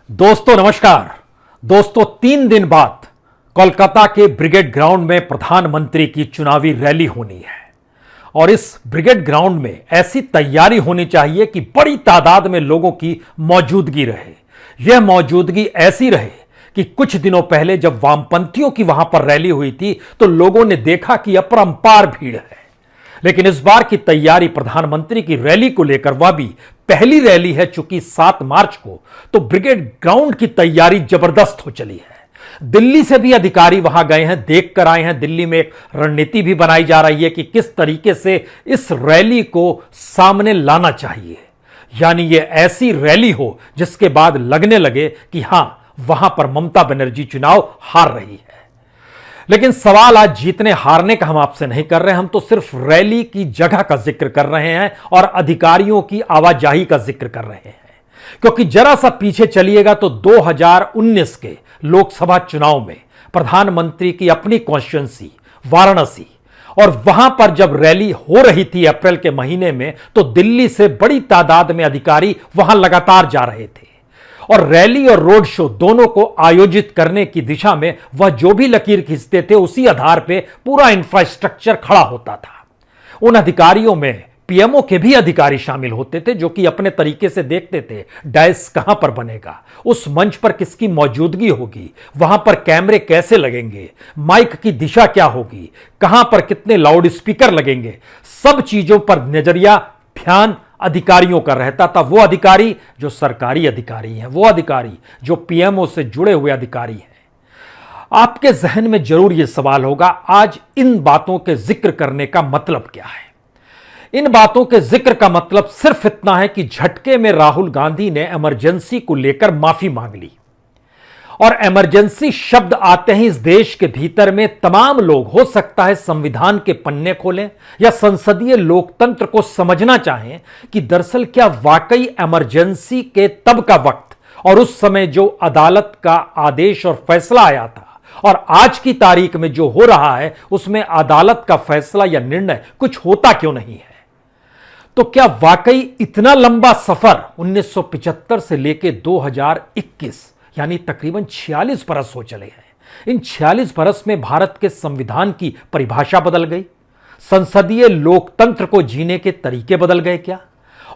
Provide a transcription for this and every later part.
दोस्तों नमस्कार। दोस्तों 3 दिन बाद कोलकाता के ब्रिगेड ग्राउंड में प्रधानमंत्री की चुनावी रैली होनी है और इस ब्रिगेड ग्राउंड में ऐसी तैयारी होनी चाहिए कि बड़ी तादाद में लोगों की मौजूदगी रहे। यह मौजूदगी ऐसी रहे कि कुछ दिनों पहले जब वामपंथियों की वहां पर रैली हुई थी तो लोगों ने देखा कि अपरंपार भीड़ है, लेकिन इस बार की तैयारी प्रधानमंत्री की रैली को लेकर, वह भी पहली रैली है चूंकि 7 मार्च को, तो ब्रिगेड ग्राउंड की तैयारी जबरदस्त हो चली है। दिल्ली से भी अधिकारी वहां गए हैं, देख कर आए हैं। दिल्ली में एक रणनीति भी बनाई जा रही है कि किस तरीके से इस रैली को सामने लाना चाहिए, यानी यह ऐसी रैली हो जिसके बाद लगने लगे कि हां, वहां पर ममता बनर्जी चुनाव हार रही है। लेकिन सवाल आज जीतने हारने का हम आपसे नहीं कर रहे, हम तो सिर्फ रैली की जगह का जिक्र कर रहे हैं और अधिकारियों की आवाजाही का जिक्र कर रहे हैं, क्योंकि जरा सा पीछे चलिएगा तो 2019 के लोकसभा चुनाव में प्रधानमंत्री की अपनी कॉन्स्टिट्यूंसी वाराणसी, और वहां पर जब रैली हो रही थी अप्रैल के महीने में, तो दिल्ली से बड़ी तादाद में अधिकारी वहां लगातार जा रहे थे और रैली और रोड शो दोनों को आयोजित करने की दिशा में वह जो भी लकीर खींचते थे, उसी आधार पे पूरा इंफ्रास्ट्रक्चर खड़ा होता था। उन अधिकारियों में पीएमओ के भी अधिकारी शामिल होते थे, जो कि अपने तरीके से देखते थे डायस कहां पर बनेगा, उस मंच पर किसकी मौजूदगी होगी, वहां पर कैमरे कैसे लगेंगे, माइक की दिशा क्या होगी, कहां पर कितने लाउड स्पीकर लगेंगे, सब चीजों पर नजरिया ध्यान अधिकारियों का रहता था। वो अधिकारी जो सरकारी अधिकारी हैं, वो अधिकारी जो पीएमओ से जुड़े हुए अधिकारी हैं। आपके जहन में जरूर यह सवाल होगा, आज इन बातों के जिक्र करने का मतलब क्या है। इन बातों के जिक्र का मतलब सिर्फ इतना है कि झटके में राहुल गांधी ने इमरजेंसी को लेकर माफी मांग ली, और इमरजेंसी शब्द आते ही इस देश के भीतर में तमाम लोग, हो सकता है संविधान के पन्ने खोलें या संसदीय लोकतंत्र को समझना चाहें कि दरअसल क्या वाकई इमरजेंसी के तब का वक्त और उस समय जो अदालत का आदेश और फैसला आया था और आज की तारीख में जो हो रहा है, उसमें अदालत का फैसला या निर्णय कुछ होता क्यों नहीं है। तो क्या वाकई इतना लंबा सफर 1975 से लेकर 2021 यानी तकरीबन 46 बरस हो चले हैं, इन 46 बरस में भारत के संविधान की परिभाषा बदल गई, संसदीय लोकतंत्र को जीने के तरीके बदल गए क्या,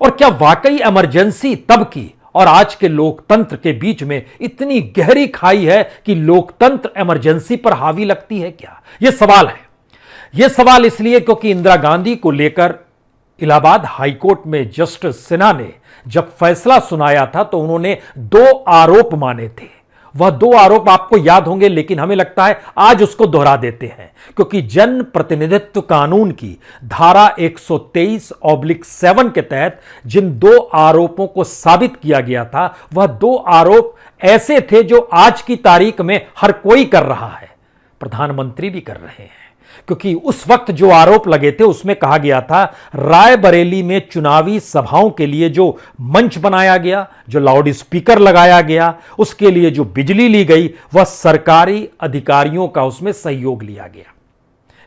और क्या वाकई इमरजेंसी तब की और आज के लोकतंत्र के बीच में इतनी गहरी खाई है कि लोकतंत्र इमरजेंसी पर हावी लगती है क्या। यह सवाल है। यह सवाल इसलिए क्योंकि इंदिरा गांधी को लेकर इलाहाबाद हाईकोर्ट में जस्टिस सिन्हा ने जब फैसला सुनाया था तो उन्होंने 2 आरोप माने थे। वह 2 आरोप आपको याद होंगे, लेकिन हमें लगता है आज उसको दोहरा देते हैं, क्योंकि जन प्रतिनिधित्व कानून की धारा 123/7 के तहत जिन 2 आरोपों को साबित किया गया था, वह 2 आरोप ऐसे थे जो आज की तारीख में हर कोई कर रहा है, प्रधानमंत्री भी कर रहे हैं। क्योंकि उस वक्त जो आरोप लगे थे उसमें कहा गया था, रायबरेली में चुनावी सभाओं के लिए जो मंच बनाया गया, जो लाउड स्पीकर लगाया गया, उसके लिए जो बिजली ली गई, वह सरकारी अधिकारियों का उसमें सहयोग लिया गया।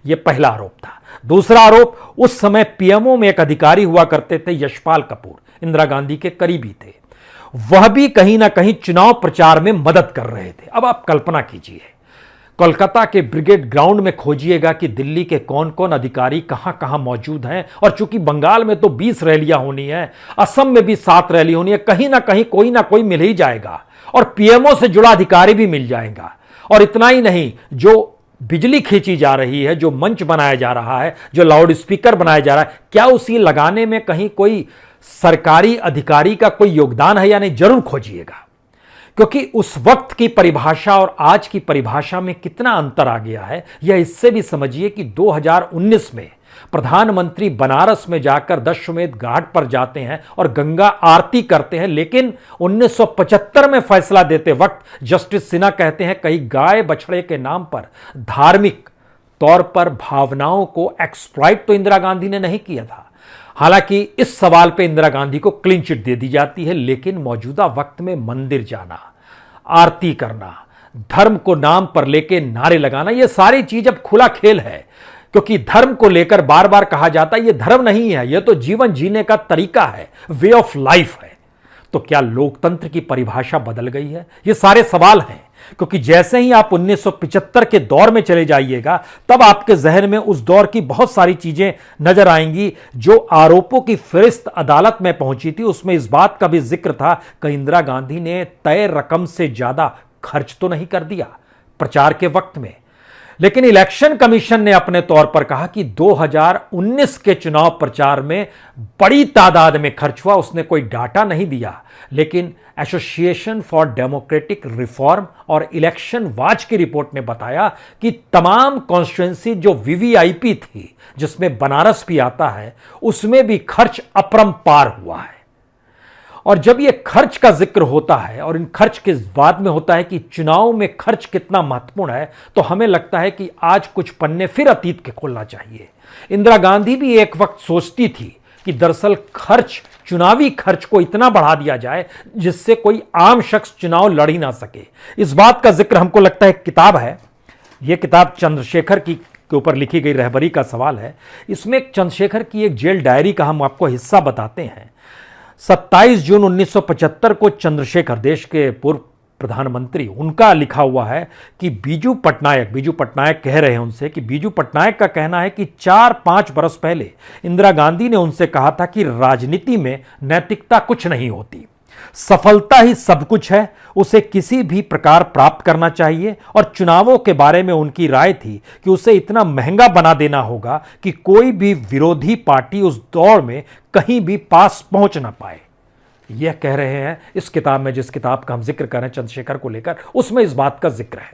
यह पहला आरोप था। दूसरा आरोप, उस समय पीएमओ में एक अधिकारी हुआ करते थे यशपाल कपूर, इंदिरा गांधी के करीबी थे, वह भी कहीं ना कहीं चुनाव प्रचार में मदद कर रहे थे। अब आप कल्पना कीजिए, कोलकाता के ब्रिगेड ग्राउंड में खोजिएगा कि दिल्ली के कौन कौन अधिकारी कहां कहां मौजूद हैं, और चूंकि बंगाल में तो 20 रैलियां होनी है, असम में भी 7 रैली होनी है, कहीं ना कहीं कोई ना कोई मिल ही जाएगा और पीएमओ से जुड़ा अधिकारी भी मिल जाएगा। और इतना ही नहीं, जो बिजली खींची जा रही है, जो मंच बनाया जा रहा है, जो लाउड स्पीकर बनाया जा रहा है, क्या उसी लगाने में कहीं कोई सरकारी अधिकारी का कोई योगदान है या नहीं, जरूर खोजिएगा। क्योंकि उस वक्त की परिभाषा और आज की परिभाषा में कितना अंतर आ गया है, यह इससे भी समझिए कि 2019 में प्रधानमंत्री बनारस में जाकर दशमेध घाट पर जाते हैं और गंगा आरती करते हैं, लेकिन 1975 में फैसला देते वक्त जस्टिस सिन्हा कहते हैं, कहीं गाय बछड़े के नाम पर धार्मिक तौर पर भावनाओं को एक्सप्लॉइट तो इंदिरा गांधी ने नहीं किया था। हालांकि इस सवाल पे इंदिरा गांधी को क्लीन चिट दे दी जाती है, लेकिन मौजूदा वक्त में मंदिर जाना, आरती करना, धर्म को नाम पर लेके नारे लगाना, यह सारी चीज अब खुला खेल है। क्योंकि धर्म को लेकर बार बार कहा जाता है ये धर्म नहीं है, यह तो जीवन जीने का तरीका है, वे ऑफ लाइफ है। तो क्या लोकतंत्र की परिभाषा बदल गई है? ये सारे सवाल हैं, क्योंकि जैसे ही आप 1975 के दौर में चले जाइएगा तब आपके जहन में उस दौर की बहुत सारी चीजें नजर आएंगी। जो आरोपों की फहरिस्त अदालत में पहुंची थी उसमें इस बात का भी जिक्र था कि इंदिरा गांधी ने तय रकम से ज्यादा खर्च तो नहीं कर दिया प्रचार के वक्त में। लेकिन इलेक्शन कमीशन ने अपने तौर पर कहा कि 2019 के चुनाव प्रचार में बड़ी तादाद में खर्च हुआ। उसने कोई डाटा नहीं दिया, लेकिन एसोसिएशन फॉर डेमोक्रेटिक रिफॉर्म और इलेक्शन वॉच की रिपोर्ट ने बताया कि तमाम कॉन्स्टिट्यूएंसी जो वीवीआईपी थी, जिसमें बनारस भी आता है, उसमें भी खर्च अपरंपार हुआ है। और जब यह खर्च का जिक्र होता है और इन खर्च के बाद में होता है कि चुनाव में खर्च कितना महत्वपूर्ण है, तो हमें लगता है कि आज कुछ पन्ने फिर अतीत के खोलना चाहिए। इंदिरा गांधी भी एक वक्त सोचती थी कि दरअसल खर्च, चुनावी खर्च को इतना बढ़ा दिया जाए जिससे कोई आम शख्स चुनाव लड़ ही ना सके। इस बात का जिक्र हमको लगता है किताब है, यह किताब चंद्रशेखर के ऊपर लिखी गई रहबरी का सवाल है। इसमें चंद्रशेखर की एक जेल डायरी का हम आपको हिस्सा बताते हैं। 27 जून 1975 को चंद्रशेखर, देश के पूर्व प्रधानमंत्री, उनका लिखा हुआ है कि बीजू पटनायक कह रहे हैं उनसे कि बीजू पटनायक का कहना है कि 4-5 बरस पहले इंदिरा गांधी ने उनसे कहा था कि राजनीति में नैतिकता कुछ नहीं होती, सफलता ही सब कुछ है, उसे किसी भी प्रकार प्राप्त करना चाहिए। और चुनावों के बारे में उनकी राय थी कि उसे इतना महंगा बना देना होगा कि कोई भी विरोधी पार्टी उस दौर में कहीं भी पास पहुंच ना पाए। यह कह रहे हैं इस किताब में, जिस किताब का हम जिक्र कर रहे हैं चंद्रशेखर को लेकर, उसमें इस बात का जिक्र है।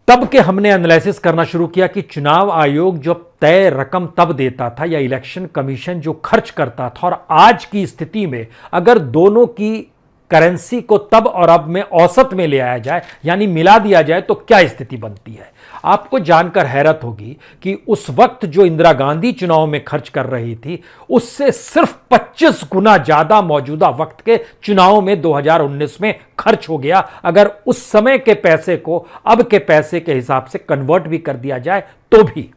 तब के हमने एनालिसिस करना शुरू किया कि चुनाव आयोग जो तय रकम तब देता था या इलेक्शन कमीशन जो खर्च करता था, और आज की स्थिति में अगर दोनों की करेंसी को तब और अब में औसत में ले आया जाए, यानी मिला दिया जाए, तो क्या स्थिति बनती है। आपको जानकर हैरत होगी कि उस वक्त जो इंदिरा गांधी चुनाव में खर्च कर रही थी, उससे सिर्फ 25 गुना ज्यादा मौजूदा वक्त के चुनाव में 2019 में खर्च हो गया। अगर उस समय के पैसे को अब के पैसे के हिसाब से कन्वर्ट भी कर दिया जाए तो भी।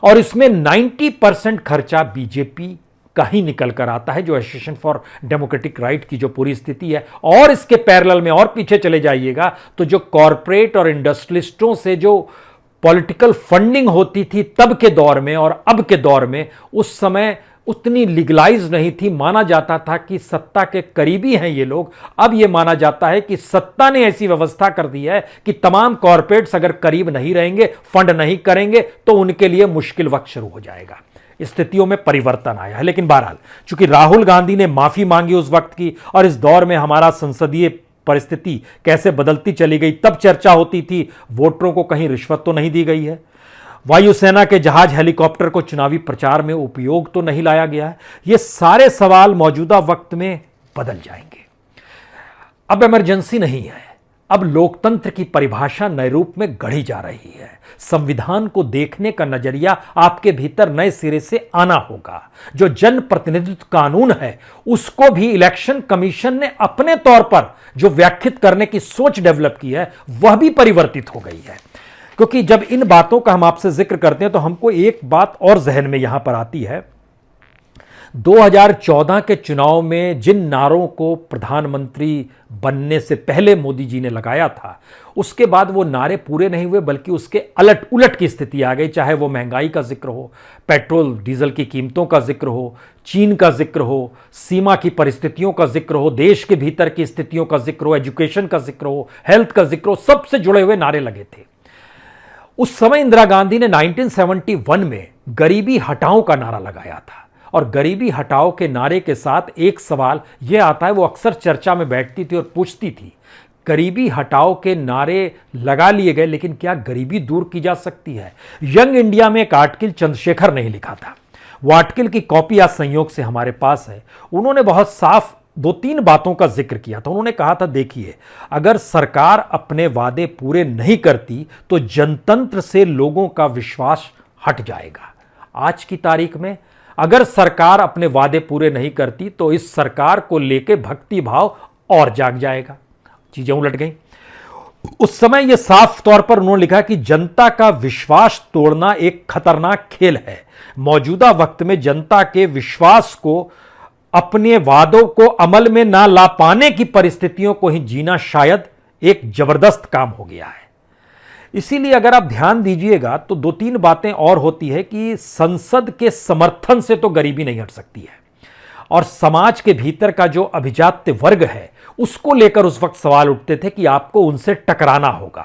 और इसमें 90% खर्चा बीजेपी का ही निकल कर आता है, जो एसोसिएशन फॉर डेमोक्रेटिक राइट की जो पूरी स्थिति है। और इसके पैरेलल में और पीछे चले जाइएगा तो जो कॉरपोरेट और इंडस्ट्रियलिस्टों से जो पॉलिटिकल फंडिंग होती थी तब के दौर में और अब के दौर में, उस समय उतनी लीगलाइज नहीं थी। माना जाता था कि सत्ता के करीबी हैं ये लोग। अब ये माना जाता है कि सत्ता ने ऐसी व्यवस्था कर दी है कि तमाम कॉरपोरेट्स अगर करीब नहीं रहेंगे, फंड नहीं करेंगे, तो उनके लिए मुश्किल वक्त शुरू हो जाएगा। स्थितियों में परिवर्तन आया है। लेकिन बहरहाल, चूंकि राहुल गांधी ने माफी मांगी उस वक्त की, और इस दौर में हमारा संसदीय परिस्थिति कैसे बदलती चली गई, तब चर्चा होती थी वोटरों को कहीं रिश्वत तो नहीं दी गई है, वायुसेना के जहाज हेलीकॉप्टर को चुनावी प्रचार में उपयोग तो नहीं लाया गया है। ये सारे सवाल मौजूदा वक्त में बदल जाएंगे। अब इमरजेंसी नहीं है, अब लोकतंत्र की परिभाषा नए रूप में गढ़ी जा रही है। संविधान को देखने का नजरिया आपके भीतर नए सिरे से आना होगा। जो जन प्रतिनिधित्व कानून है उसको भी इलेक्शन कमीशन ने अपने तौर पर जो व्याख्यात करने की सोच डेवलप की है, वह भी परिवर्तित हो गई है। क्योंकि जब इन बातों का हम आपसे जिक्र करते हैं तो हमको एक बात और जहन में यहां पर आती है। 2014 के चुनाव में जिन नारों को प्रधानमंत्री बनने से पहले मोदी जी ने लगाया था, उसके बाद वो नारे पूरे नहीं हुए, बल्कि उसके उलट की स्थिति आ गई। चाहे वो महंगाई का जिक्र हो, पेट्रोल डीजल की कीमतों का जिक्र हो, चीन का जिक्र हो, सीमा की परिस्थितियों का जिक्र हो, देश के भीतर की स्थितियों का जिक्र हो, एजुकेशन का जिक्र हो, हेल्थ का जिक्र हो, सबसे जुड़े हुए नारे लगे थे। उस समय इंदिरा गांधी ने 1971 में गरीबी हटाओ का नारा लगाया था, और गरीबी हटाओ के नारे के साथ एक सवाल यह आता है, वो अक्सर चर्चा में बैठती थी और पूछती थी, गरीबी हटाओ के नारे लगा लिए गए, लेकिन क्या गरीबी दूर की जा सकती है। यंग इंडिया में एक आर्टिकल चंद्रशेखर ने ही लिखा था, वो आर्टिकल की कॉपी आज संयोग से हमारे पास है। उन्होंने बहुत साफ 2-3 बातों का जिक्र किया था। उन्होंने कहा था, देखिए, अगर सरकार अपने वादे पूरे नहीं करती तो जनतंत्र से लोगों का विश्वास हट जाएगा। आज की तारीख में अगर सरकार अपने वादे पूरे नहीं करती तो इस सरकार को लेकर भक्ति भाव और जाग जाएगा। चीजें उलट गई। उस समय यह साफ तौर पर उन्होंने लिखा कि जनता का विश्वास तोड़ना एक खतरनाक खेल है। मौजूदा वक्त में जनता के विश्वास को अपने वादों को अमल में ना ला पाने की परिस्थितियों को ही जीना शायद एक जबरदस्त काम हो गया है। इसीलिए अगर आप ध्यान दीजिएगा तो दो तीन बातें और होती है कि संसद के समर्थन से तो गरीबी नहीं हट सकती है, और समाज के भीतर का जो अभिजात्य वर्ग है उसको लेकर उस वक्त सवाल उठते थे कि आपको उनसे टकराना होगा।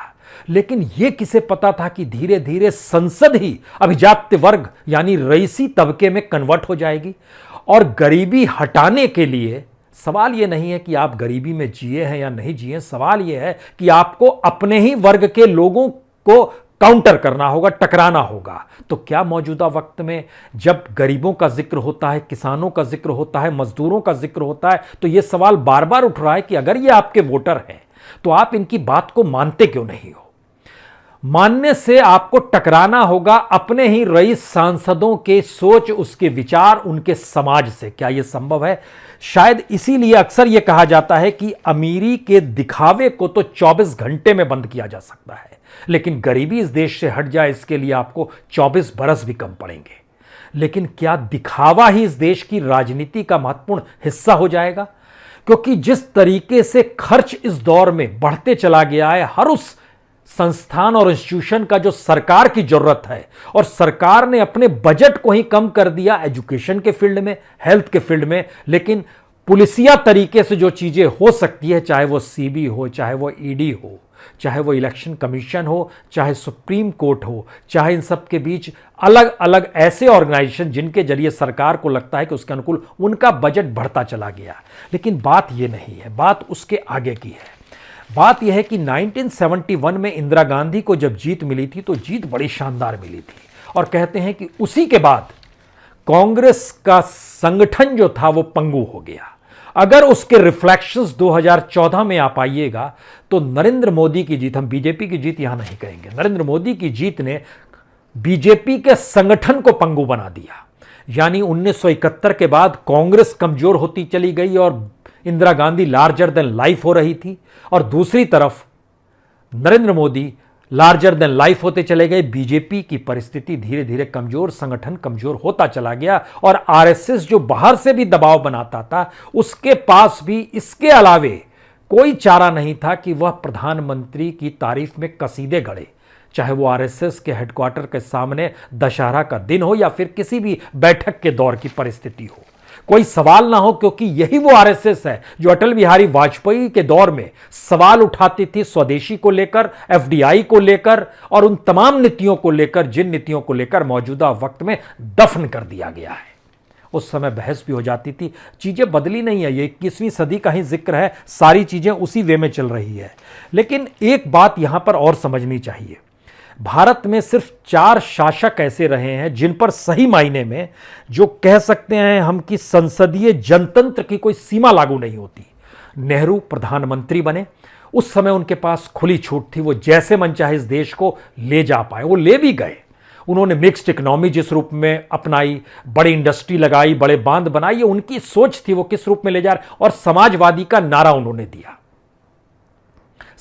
लेकिन यह किसे पता था कि धीरे धीरे संसद ही अभिजात्य वर्ग यानी रईसी तबके में कन्वर्ट हो जाएगी। और गरीबी हटाने के लिए सवाल यह नहीं है कि आप गरीबी में जिए हैं या नहीं जिए, सवाल यह है कि आपको अपने ही वर्ग के लोगों को काउंटर करना होगा, टकराना होगा। तो क्या मौजूदा वक्त में जब गरीबों का जिक्र होता है, किसानों का जिक्र होता है, मजदूरों का जिक्र होता है, तो यह सवाल बार बार उठ रहा है कि अगर ये आपके वोटर हैं तो आप इनकी बात को मानते क्यों नहीं हो? मानने से आपको टकराना होगा अपने ही रईस सांसदों के सोच, उसके विचार, उनके समाज से। क्या यह संभव है? शायद इसीलिए अक्सर यह कहा जाता है कि अमीरी के दिखावे को तो 24 घंटे में बंद किया जा सकता है, लेकिन गरीबी इस देश से हट जाए इसके लिए आपको 24 बरस भी कम पड़ेंगे। लेकिन क्या दिखावा ही इस देश की राजनीति का महत्वपूर्ण हिस्सा हो जाएगा? क्योंकि जिस तरीके से खर्च इस दौर में बढ़ते चला गया है, हर उस संस्थान और इंस्टीट्यूशन का जो सरकार की जरूरत है, और सरकार ने अपने बजट को ही कम कर दिया एजुकेशन के फील्ड में, हेल्थ के फील्ड में, लेकिन पुलिसिया तरीके से जो चीजें हो सकती है, चाहे वो सीबी हो, चाहे वो ईडी हो, चाहे वो इलेक्शन कमीशन हो, चाहे सुप्रीम कोर्ट हो, चाहे इन सब के बीच अलग अलग ऐसे ऑर्गेनाइजेशन जिनके जरिए सरकार को लगता है कि उसके अनुकूल उनका बजट बढ़ता चला गया। लेकिन बात यह नहीं है, बात उसके आगे की है। बात यह है कि 1971 में इंदिरा गांधी को जब जीत मिली थी तो जीत बड़ी शानदार मिली थी, और कहते हैं कि उसी के बाद कांग्रेस का संगठन जो था वो पंगु हो गया। अगर उसके रिफ्लेक्शंस 2014 में आप आइएगा तो नरेंद्र मोदी की जीत, हम बीजेपी की जीत यहां नहीं कहेंगे, नरेंद्र मोदी की जीत ने बीजेपी के संगठन को पंगु बना दिया। यानी 1971 के बाद कांग्रेस कमजोर होती चली गई और Indira Gandhi larger than life हो रही थी, और दूसरी तरफ Narendra Modi larger than life होते चले गए। बीजेपी की परिस्थिति धीरे धीरे कमजोर, संगठन कमजोर होता चला गया, और आरएसएस जो बाहर से भी दबाव बनाता था उसके पास भी इसके अलावे कोई चारा नहीं था कि वह प्रधानमंत्री की तारीफ में कसीदे गढ़े, चाहे वो आरएसएस के हेडक्वार्टर के सामने दशहरा का दिन हो या फिर किसी भी बैठक के दौर की परिस्थिति हो। कोई सवाल ना हो, क्योंकि यही वो आरएसएस है जो अटल बिहारी वाजपेयी के दौर में सवाल उठाती थी स्वदेशी को लेकर, एफडीआई को लेकर, और उन तमाम नीतियों को लेकर जिन नीतियों को लेकर मौजूदा वक्त में दफन कर दिया गया है। उस समय बहस भी हो जाती थी। चीजें बदली नहीं है, ये 21वीं सदी का ही जिक्र है, सारी चीजें उसी वे में चल रही है। लेकिन एक बात यहां पर और समझनी चाहिए, भारत में सिर्फ 4 शासक ऐसे रहे हैं जिन पर सही मायने में जो कह सकते हैं हम कि संसदीय जनतंत्र की कोई सीमा लागू नहीं होती। नेहरू प्रधानमंत्री बने, उस समय उनके पास खुली छूट थी, वो जैसे मन चाहे इस देश को ले जा पाए, वो ले भी गए। उन्होंने मिक्स्ड इकोनॉमी जिस रूप में अपनाई, बड़ी इंडस्ट्री लगाई, बड़े बांध बनाई, ये उनकी सोच थी, वो किस रूप में ले जा रहे। और समाजवादी का नारा उन्होंने दिया,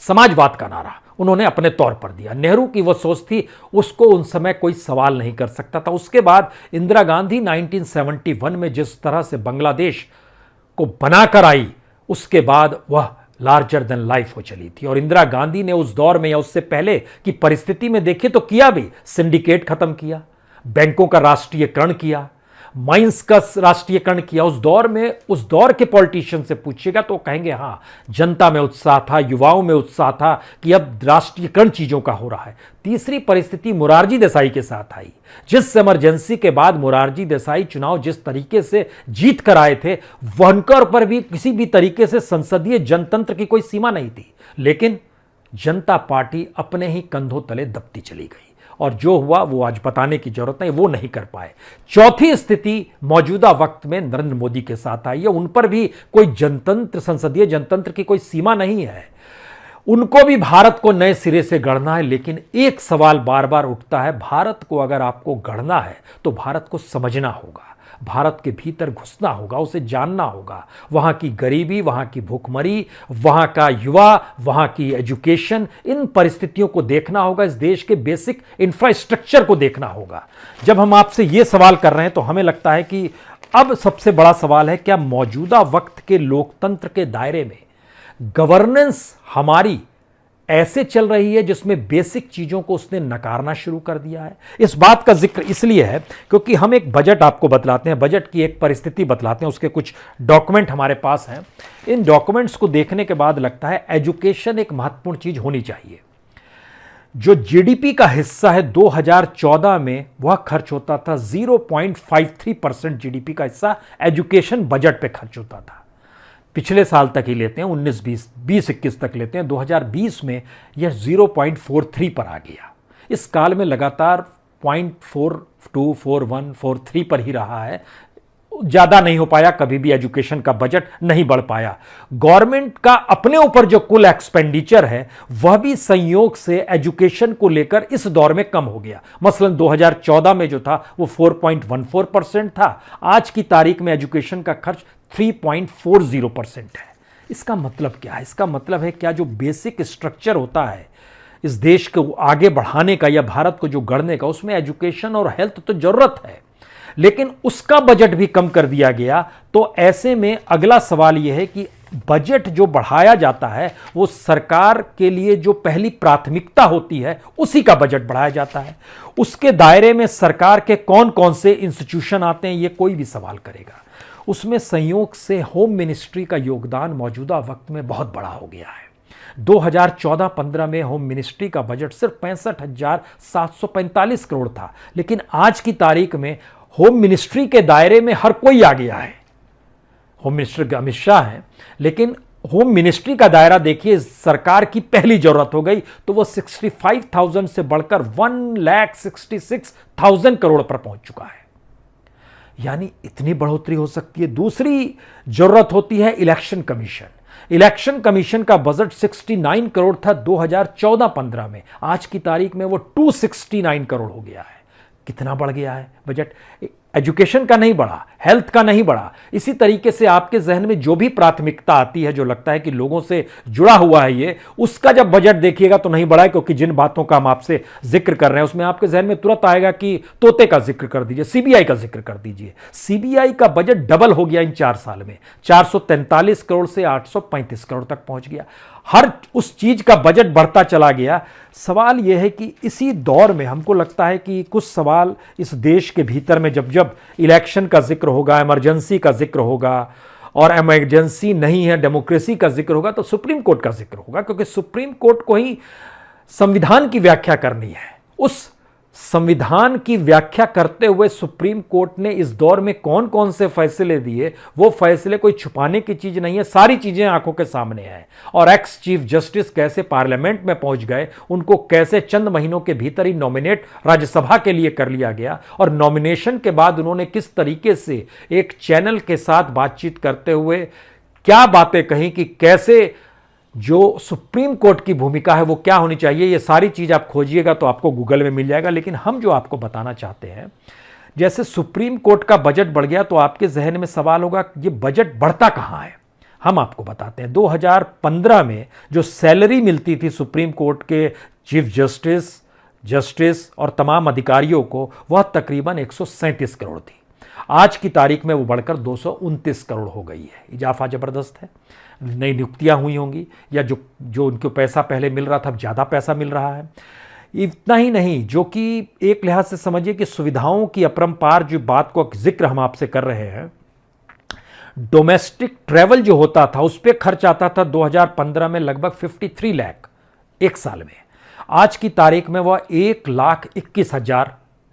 समाजवाद का नारा उन्होंने अपने तौर पर दिया। नेहरू की वो सोच थी, उसको उन समय कोई सवाल नहीं कर सकता था। उसके बाद इंदिरा गांधी 1971 में जिस तरह से बांग्लादेश को बनाकर आई, उसके बाद वह लार्जर देन लाइफ हो चली थी। और इंदिरा गांधी ने उस दौर में या उससे पहले की परिस्थिति में देखे तो किया भी, सिंडिकेट खत्म किया, बैंकों का राष्ट्रीयकरण किया, माइंस का राष्ट्रीयकरण किया। उस दौर में, उस दौर के पॉलिटिशियन से पूछिएगा तो कहेंगे हाँ, जनता में उत्साह था, युवाओं में उत्साह था कि अब राष्ट्रीयकरण चीजों का हो रहा है। तीसरी परिस्थिति मोरारजी देसाई के साथ आई। जिस इमरजेंसी के बाद मोरारजी देसाई चुनाव जिस तरीके से जीत कर आए थे, वनकर पर भी किसी भी तरीके से संसदीय जनतंत्र की कोई सीमा नहीं थी। लेकिन जनता पार्टी अपने ही कंधों तले दबती चली गई, और जो हुआ वो आज बताने की जरूरत नहीं, वो नहीं कर पाए। चौथी स्थिति मौजूदा वक्त में नरेंद्र मोदी के साथ आई है। उन पर भी कोई जनतंत्र, संसदीय जनतंत्र की कोई सीमा नहीं है। उनको भी भारत को नए सिरे से गढ़ना है। लेकिन एक सवाल बार बार उठता है, भारत को अगर आपको गढ़ना है तो भारत को समझना होगा, भारत के भीतर घुसना होगा, उसे जानना होगा। वहां की गरीबी, वहां की भूखमरी, वहां का युवा, वहां की एजुकेशन, इन परिस्थितियों को देखना होगा। इस देश के बेसिक इंफ्रास्ट्रक्चर को देखना होगा। जब हम आपसे ये सवाल कर रहे हैं तो हमें लगता है कि अब सबसे बड़ा सवाल है, क्या मौजूदा वक्त के लोकतंत्र के दायरे में गवर्नेंस हमारी ऐसे चल रही है जिसमें बेसिक चीजों को उसने नकारना शुरू कर दिया है? इस बात का जिक्र इसलिए है क्योंकि हम एक बजट आपको बतलाते हैं, बजट की एक परिस्थिति बतलाते हैं, उसके कुछ डॉक्यूमेंट हमारे पास हैं। इन डॉक्यूमेंट्स को देखने के बाद लगता है एजुकेशन एक महत्वपूर्ण चीज होनी चाहिए। जो जीडीपी का हिस्सा है 2014 में वह खर्च होता था 0.53% जीडीपी का हिस्सा एजुकेशन बजट पे खर्च होता था। पिछले साल तक ही लेते हैं, 19-20 तक लेते हैं, 2020 में यह 0.43 पर आ गया। इस काल में लगातार 0.42, 41, 43 पर ही रहा है, ज्यादा नहीं हो पाया, कभी भी एजुकेशन का बजट नहीं बढ़ पाया। गवर्नमेंट का अपने ऊपर जो कुल एक्सपेंडिचर है वह भी संयोग से एजुकेशन को लेकर इस दौर में कम हो गया। मसलन 2014 में जो था वो 4.14% था, आज की तारीख में एजुकेशन का खर्च 3.40% है। इसका मतलब क्या है? इसका मतलब है क्या जो बेसिक स्ट्रक्चर होता है इस देश को आगे बढ़ाने का या भारत को जो गढ़ने का, उसमें एजुकेशन और हेल्थ तो जरूरत है, लेकिन उसका बजट भी कम कर दिया गया। तो ऐसे में अगला सवाल यह है कि बजट जो बढ़ाया जाता है वो सरकार के लिए जो पहली प्राथमिकता होती है उसी का बजट बढ़ाया जाता है। उसके दायरे में सरकार के कौन कौन से इंस्टीट्यूशन आते हैं ये कोई भी सवाल करेगा। उसमें संयोग से होम मिनिस्ट्री का योगदान मौजूदा वक्त में बहुत बड़ा हो गया है। 2014-15 में होम मिनिस्ट्री का बजट सिर्फ 65,745 करोड़ था, लेकिन आज की तारीख में होम मिनिस्ट्री के दायरे में हर कोई आ गया है। होम मिनिस्टर अमित शाह हैं, लेकिन होम मिनिस्ट्री का दायरा देखिए, सरकार की पहली जरूरत हो गई तो वो 65,000 से बढ़कर 1,66,000 करोड़ पर पहुंच चुका है। यानी इतनी बढ़ोतरी हो सकती है। दूसरी जरूरत होती है इलेक्शन कमीशन। इलेक्शन कमीशन का बजट 69 करोड़ था 2014-15 में, आज की तारीख में वो 269 करोड़ हो गया है। कितना बढ़ गया है बजट? एजुकेशन का नहीं बढ़ा, हेल्थ का नहीं बढ़ा। इसी तरीके से आपके जहन में जो भी प्राथमिकता आती है, जो लगता है कि लोगों से जुड़ा हुआ है ये, उसका जब बजट देखिएगा तो नहीं बढ़ा है, क्योंकि जिन बातों का हम आपसे जिक्र कर रहे हैं उसमें आपके जहन में तुरंत आएगा कि तोते का जिक्र कर दीजिए, सीबीआई का जिक्र कर दीजिए। सीबीआई का बजट डबल हो गया इन 4 साल में, 443 करोड़ से 835 करोड़ तक पहुंच गया। हर उस चीज का बजट बढ़ता चला गया। सवाल यह है कि इसी दौर में हमको लगता है कि कुछ सवाल इस देश के भीतर में जब जब इलेक्शन का जिक्र होगा, इमरजेंसी का जिक्र होगा, और इमरजेंसी नहीं है डेमोक्रेसी का जिक्र होगा, तो सुप्रीम कोर्ट का जिक्र होगा, क्योंकि सुप्रीम कोर्ट को ही संविधान की व्याख्या करनी है। उस संविधान की व्याख्या करते हुए सुप्रीम कोर्ट ने इस दौर में कौन कौन से फैसले दिए, वो फैसले कोई छुपाने की चीज नहीं है, सारी चीजें आंखों के सामने हैं। और एक्स चीफ जस्टिस कैसे पार्लियामेंट में पहुंच गए, उनको कैसे चंद महीनों के भीतर ही नॉमिनेट राज्यसभा के लिए कर लिया गया, और नॉमिनेशन के बाद उन्होंने किस तरीके से एक चैनल के साथ बातचीत करते हुए क्या बातें कही कि कैसे जो सुप्रीम कोर्ट की भूमिका है वो क्या होनी चाहिए। ये सारी चीज आप खोजिएगा तो आपको गूगल में मिल जाएगा। लेकिन हम जो आपको बताना चाहते हैं, जैसे सुप्रीम कोर्ट का बजट बढ़ गया तो आपके जहन में सवाल होगा ये बजट बढ़ता कहां है। हम आपको बताते हैं, 2015 में जो सैलरी मिलती थी सुप्रीम कोर्ट के चीफ जस्टिस और तमाम अधिकारियों को, वह तकरीबन 137 करोड़ थी। आज की तारीख में वो बढ़कर 229 करोड़ हो गई है। इजाफा जबरदस्त है। नई नियुक्तियां हुई होंगी, या जो उनको पैसा पहले मिल रहा था अब ज़्यादा पैसा मिल रहा है। इतना ही नहीं, जो कि एक लिहाज से समझिए कि सुविधाओं की अपरंपार जो बात को जिक्र हम आपसे कर रहे हैं, डोमेस्टिक ट्रैवल जो होता था उस पर खर्च आता था 2015 में लगभग 53 लाख एक साल में। आज की तारीख में वह 1,21,000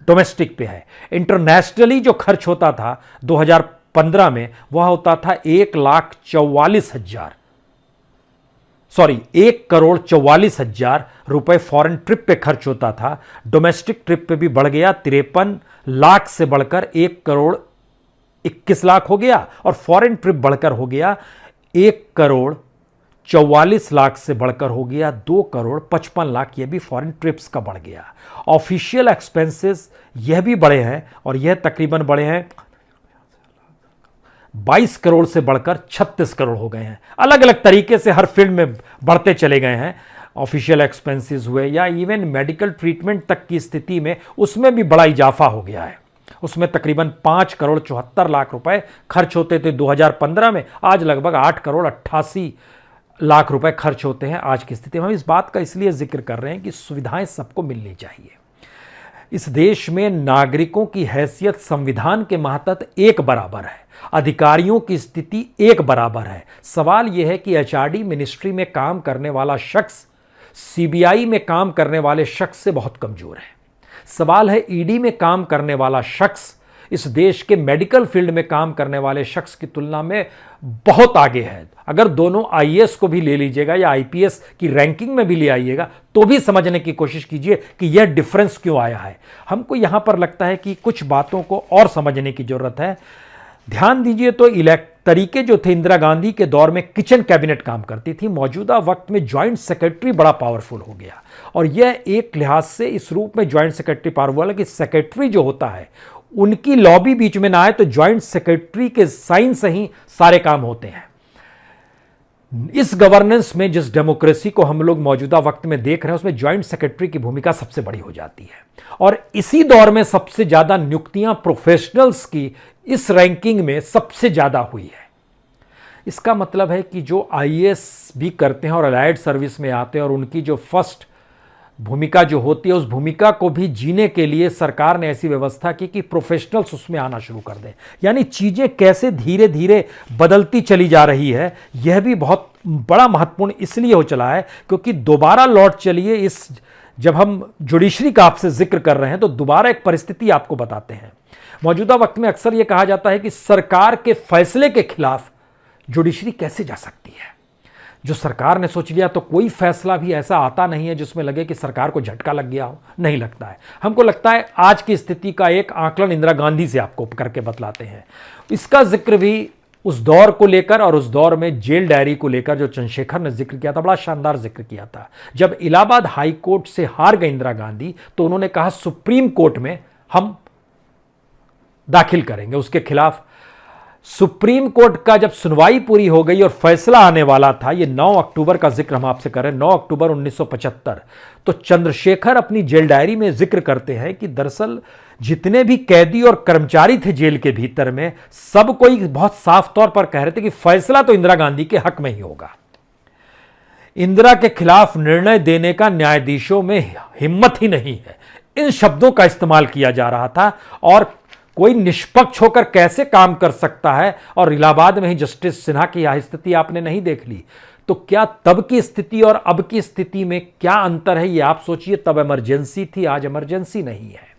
डोमेस्टिक पे है। इंटरनेशनली जो खर्च होता था 2015 में वह होता था 1,44,000 रुपए फॉरेन ट्रिप पे खर्च होता था। डोमेस्टिक ट्रिप पे भी बढ़ गया, 53 लाख से बढ़कर 1,21,00,000 हो गया, और फॉरेन ट्रिप बढ़कर हो गया 1,44,00,000 से बढ़कर हो गया 2,55,00,000। यह भी फॉरेन ट्रिप्स का बढ़ गया। ऑफिशियल एक्सपेंसेस यह भी बढ़े हैं, और यह तकरीबन बढ़े हैं 22 करोड़ से बढ़कर 36 करोड़ हो गए हैं। अलग अलग तरीके से हर फील्ड में बढ़ते चले गए हैं। ऑफिशियल एक्सपेंसेस हुए या इवन मेडिकल ट्रीटमेंट तक की स्थिति में, उसमें भी बड़ा इजाफा हो गया है। उसमें तकरीबन 5 करोड़ 74 लाख रुपए खर्च होते थे 2015 में। आज लगभग 8 करोड़ 88 लाख रुपए खर्च होते हैं आज की स्थिति में। हम इस बात का इसलिए जिक्र कर रहे हैं कि सुविधाएं सबको मिलनी चाहिए। इस देश में नागरिकों की हैसियत संविधान के मातहत एक बराबर है, अधिकारियों की स्थिति एक बराबर है। सवाल यह है कि एचआरडी मिनिस्ट्री में काम करने वाला शख्स सीबीआई में काम करने वाले शख्स से बहुत कमजोर है। सवाल है ईडी में काम करने वाला शख्स इस देश के मेडिकल फील्ड में काम करने वाले शख्स की तुलना में बहुत आगे है। अगर दोनों आईएएस को भी ले लीजिएगा या आईपीएस की रैंकिंग में भी ले आइएगा तो भी समझने की कोशिश कीजिए कि यह डिफरेंस क्यों आया है। हमको यहां पर लगता है कि कुछ बातों को और समझने की जरूरत है। ध्यान दीजिए तो तरीके जो थे, इंदिरा गांधी के दौर में किचन कैबिनेट काम करती थी, मौजूदा वक्त में ज्वाइंट सेक्रेटरी बड़ा पावरफुल हो गया। और यह एक लिहाज से इस रूप में ज्वाइंट सेक्रेटरी पावरफुल है कि सेक्रेटरी जो होता है उनकी लॉबी बीच में ना आए तो ज्वाइंट सेक्रेटरी के साइन से ही सारे काम होते हैं। इस गवर्नेंस में जिस डेमोक्रेसी को हम लोग मौजूदा वक्त में देख रहे हैं उसमें ज्वाइंट सेक्रेटरी की भूमिका सबसे बड़ी हो जाती है। और इसी दौर में सबसे ज्यादा नियुक्तियां प्रोफेशनल्स की इस रैंकिंग में सबसे ज्यादा हुई है। इसका मतलब है कि जो आईएएस भी करते हैं और अलाइड सर्विस में आते हैं और उनकी जो फर्स्ट भूमिका जो होती है उस भूमिका को भी जीने के लिए सरकार ने ऐसी व्यवस्था की कि प्रोफेशनल्स उसमें आना शुरू कर दें। यानी चीजें कैसे धीरे धीरे बदलती चली जा रही है, यह भी बहुत बड़ा महत्वपूर्ण इसलिए हो चला है क्योंकि दोबारा लौट चलिए इस, जब हम जुडिशरी का आपसे जिक्र कर रहे हैं तो दोबारा एक परिस्थिति आपको बताते हैं। मौजूदा वक्त में अक्सर यह कहा जाता है कि सरकार के फैसले के खिलाफ जुडिशरी कैसे जा सकती है। जो सरकार ने सोच लिया तो कोई फैसला भी ऐसा आता नहीं है जिसमें लगे कि सरकार को झटका लग गया हो, नहीं लगता है। हमको लगता है आज की स्थिति का एक आकलन इंदिरा गांधी से आपको करके बतलाते हैं। इसका जिक्र भी उस दौर को लेकर और उस दौर में जेल डायरी को लेकर जो चंद्रशेखर ने जिक्र किया था, बड़ा शानदार जिक्र किया था। जब इलाहाबाद हाई कोर्ट से हार गई इंदिरा गांधी तो उन्होंने कहा सुप्रीम कोर्ट में हम दाखिल करेंगे उसके खिलाफ। सुप्रीम कोर्ट का जब सुनवाई पूरी हो गई और फैसला आने वाला था, ये 9 अक्टूबर का जिक्र हम आपसे करें, 9 अक्टूबर 1975, तो चंद्रशेखर अपनी जेल डायरी में जिक्र करते हैं कि दरअसल जितने भी कैदी और कर्मचारी थे जेल के भीतर में, सब कोई बहुत साफ तौर पर कह रहे थे कि फैसला तो इंदिरा गांधी के हक में ही होगा। इंदिरा के खिलाफ निर्णय देने का न्यायाधीशों में हिम्मत ही नहीं है, इन शब्दों का इस्तेमाल किया जा रहा था। और कोई निष्पक्ष होकर कैसे काम कर सकता है, और इलाहाबाद में ही जस्टिस सिन्हा की यह स्थिति आपने नहीं देख ली, तो क्या तब की स्थिति और अब की स्थिति में क्या अंतर है, ये आप सोचिए। तब इमरजेंसी थी, आज इमरजेंसी नहीं है।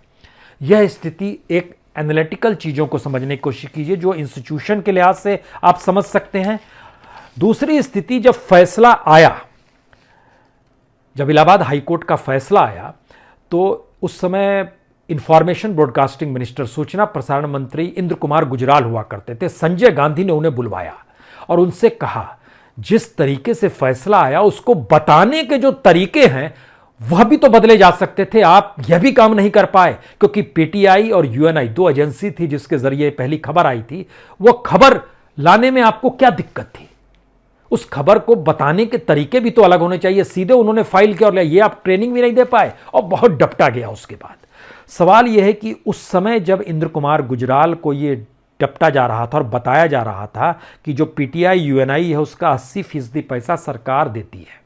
यह स्थिति एक एनालिटिकल चीजों को समझने की कोशिश कीजिए जो इंस्टीट्यूशन के लिहाज से आप समझ सकते हैं। दूसरी स्थिति, जब फैसला आया, जब इलाहाबाद हाईकोर्ट का फैसला आया तो उस समय इंफॉर्मेशन ब्रॉडकास्टिंग मिनिस्टर, सूचना प्रसारण मंत्री इंद्र कुमार गुजराल हुआ करते थे। संजय गांधी ने उन्हें बुलवाया और उनसे कहा जिस तरीके से फैसला आया उसको बताने के जो तरीके हैं वह भी तो बदले जा सकते थे। आप यह भी काम नहीं कर पाए क्योंकि पीटीआई और यूएनआई 2 एजेंसी थी जिसके जरिए पहली खबर आई थी। वो खबर लाने में आपको क्या दिक्कत थी? उस खबर को बताने के तरीके भी तो अलग होने चाहिए। सीधे उन्होंने फाइल किया और लिया, ये आप ट्रेनिंग भी नहीं दे पाए और बहुत डपटा गया। उसके बाद सवाल यह है कि उस समय जब इंद्र कुमार गुजराल को ये डपटा जा रहा था और बताया जा रहा था कि जो पीटीआई यूएनआई है उसका 80% पैसा सरकार देती है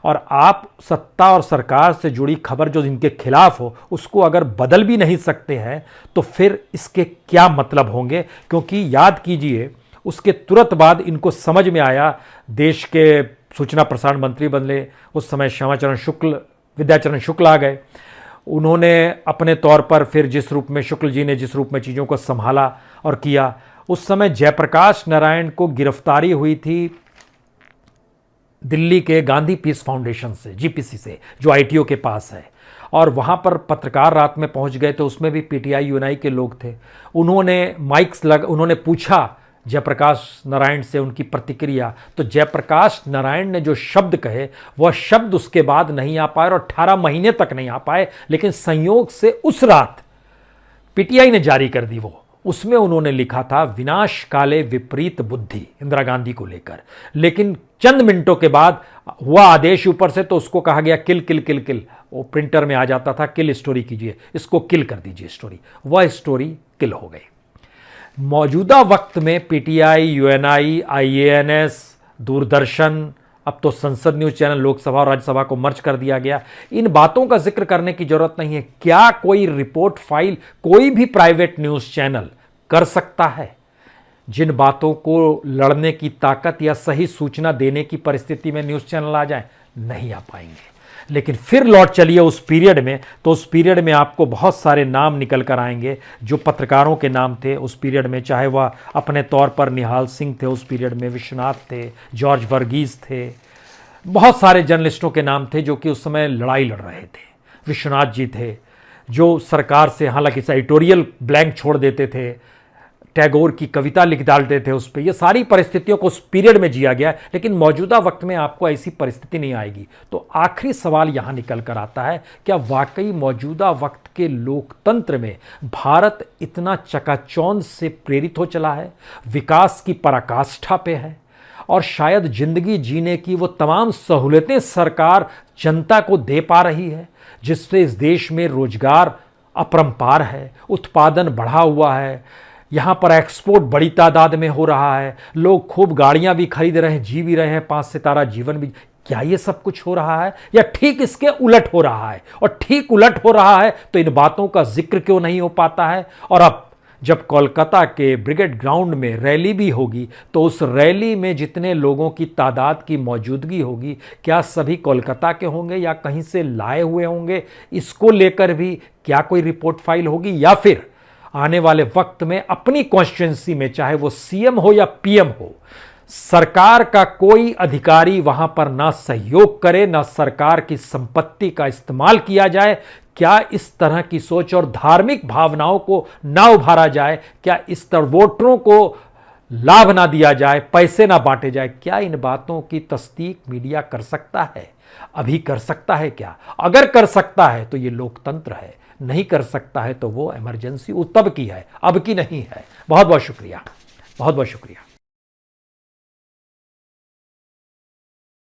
और आप सत्ता और सरकार से जुड़ी खबर जो इनके खिलाफ हो उसको अगर बदल भी नहीं सकते हैं तो फिर इसके क्या मतलब होंगे। क्योंकि याद कीजिए उसके तुरंत बाद इनको समझ में आया, देश के सूचना प्रसारण मंत्री बदले, उस समय विद्याचरण शुक्ल आ गए। उन्होंने अपने तौर पर फिर जिस रूप में शुक्ल जी ने जिस रूप में चीज़ों को संभाला और किया, उस समय जयप्रकाश नारायण को गिरफ्तारी हुई थी दिल्ली के गांधी पीस फाउंडेशन से, जीपीसी से, जो आईटीओ के पास है। और वहाँ पर पत्रकार रात में पहुँच गए तो उसमें भी पीटीआई यूएनआई के लोग थे। उन्होंने पूछा जयप्रकाश नारायण से उनकी प्रतिक्रिया, तो जयप्रकाश नारायण ने जो शब्द कहे वह शब्द उसके बाद नहीं आ पाए और 18 महीने तक नहीं आ पाए। लेकिन संयोग से उस रात पीटीआई ने जारी कर दी, वो उसमें उन्होंने लिखा था विनाश काले विपरीत बुद्धि इंदिरा गांधी को लेकर। लेकिन चंद मिनटों के बाद हुआ आदेश ऊपर से तो उसको कहा गया किल किल किल किल। वो प्रिंटर में आ जाता था किल स्टोरी कीजिए, इसको किल कर दीजिए स्टोरी। वह स्टोरी मुश्किल हो गई। मौजूदा वक्त में पीटीआई, यूएनआई, आईएएनएस, दूरदर्शन, अब तो संसद न्यूज चैनल, लोकसभा और राज्यसभा को मर्ज कर दिया गया, इन बातों का जिक्र करने की जरूरत नहीं है। क्या कोई रिपोर्ट फाइल कोई भी प्राइवेट न्यूज चैनल कर सकता है? जिन बातों को लड़ने की ताकत या सही सूचना देने की परिस्थिति में न्यूज चैनल आ जाए, नहीं आ पाएंगे। लेकिन फिर लौट चलिए उस पीरियड में, तो उस पीरियड में आपको बहुत सारे नाम निकल कर आएंगे जो पत्रकारों के नाम थे उस पीरियड में, चाहे वह अपने तौर पर निहाल सिंह थे, उस पीरियड में विश्वनाथ थे, जॉर्ज वर्गीस थे, बहुत सारे जर्नलिस्टों के नाम थे जो कि उस समय लड़ाई लड़ रहे थे। विश्वनाथ जी थे जो सरकार से हालांकि एडिटोरियल ब्लैंक छोड़ देते थे, टैगोर की कविता लिख डालते थे उस पर। ये सारी परिस्थितियों को उस पीरियड में जिया गया, लेकिन मौजूदा वक्त में आपको ऐसी परिस्थिति नहीं आएगी। तो आखिरी सवाल यहां निकल कर आता है, क्या वाकई मौजूदा वक्त के लोकतंत्र में भारत इतना चकाचौंध से प्रेरित हो चला है, विकास की पराकाष्ठा पे है, और शायद जिंदगी जीने की वो तमाम सहूलतें सरकार जनता को दे पा रही है, जिससे इस देश में रोजगार अपरंपार है, उत्पादन बढ़ा हुआ है, यहाँ पर एक्सपोर्ट बड़ी तादाद में हो रहा है, लोग खूब गाड़ियाँ भी खरीद रहे हैं, जी भी रहे हैं 5 सितारा जीवन भी। क्या ये सब कुछ हो रहा है या ठीक इसके उलट हो रहा है? और ठीक उलट हो रहा है तो इन बातों का जिक्र क्यों नहीं हो पाता है? और अब जब कोलकाता के ब्रिगेड ग्राउंड में रैली भी होगी, तो उस रैली में जितने लोगों की तादाद की मौजूदगी होगी, क्या सभी कोलकाता के होंगे या कहीं से लाए हुए होंगे? इसको लेकर भी क्या कोई रिपोर्ट फाइल होगी, या फिर आने वाले वक्त में अपनी कॉन्स्टिट्यूंसी में, चाहे वो सीएम हो या पीएम हो, सरकार का कोई अधिकारी वहां पर ना सहयोग करे, ना सरकार की संपत्ति का इस्तेमाल किया जाए? क्या इस तरह की सोच और धार्मिक भावनाओं को ना उभारा जाए? क्या इस तरह वोटरों को लाभ ना दिया जाए, पैसे ना बांटे जाए? क्या इन बातों की तस्दीक मीडिया कर सकता है? अभी कर सकता है क्या? अगर कर सकता है तो ये लोकतंत्र है, नहीं कर सकता है तो वो इमरजेंसी तब की है, अब की नहीं है। बहुत बहुत शुक्रिया, बहुत बहुत शुक्रिया।